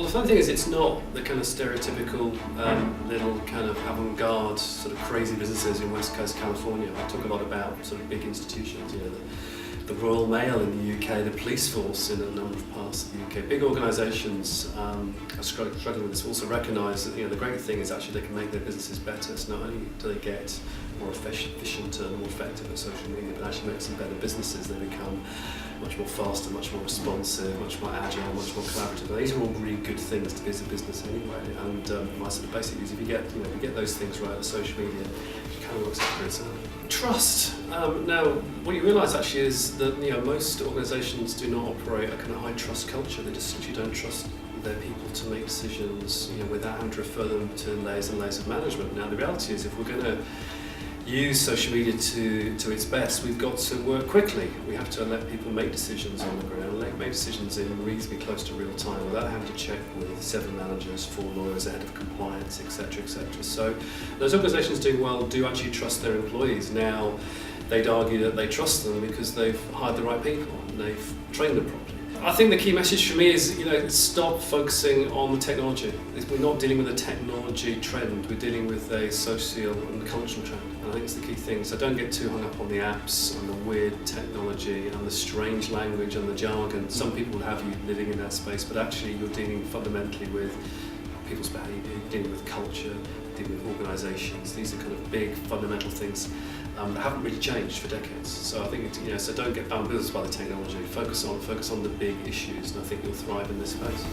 Well, the funny thing is, it's not the kind of stereotypical little kind of avant-garde sort of crazy businesses in West Coast California. I talk a lot about sort of big institutions, you know, the Royal Mail in the UK, the police force in a number of parts of the UK. Big organisations are struggling with this, also recognise that, you know, the great thing is actually they can make their businesses better. So not only do they get more efficient and more effective at social media, but actually make some better businesses. They become much more faster, much more responsive, much more agile, much more collaborative. And these are all really good things to be as a business anyway. And my sort of basic view is if you get those things right, the social media, it kind of works out for itself. Trust. Now, what you realise actually is that, you know, most organisations do not operate a kind of high trust culture. They just simply don't trust their people to make decisions, you know, without having to refer them to layers and layers of management. Now, the reality is, if we're going to use social media to its best, we've got to work quickly. We have to let people make decisions on the ground, make decisions in reasonably close to real time without having to check with 7 managers, 4 lawyers, a head of compliance, etc., etc. So those organisations doing well do actually trust their employees. Now, they'd argue that they trust them because they've hired the right people and they've trained them properly. I think the key message for me is, you know, stop focusing on the technology. We're not dealing with a technology trend, we're dealing with a social and cultural trend. And I think it's the key thing. So don't get too hung up on the apps and the weird technology and the strange language and the jargon. Some people will have you living in that space, but actually you're dealing fundamentally with people's behaviour, you're dealing with culture, dealing with organisations. These are kind of big fundamental things that haven't really changed for decades. So I think, you know, so don't get bamboozled by the technology. Focus on the big issues, and I think you'll thrive in this space.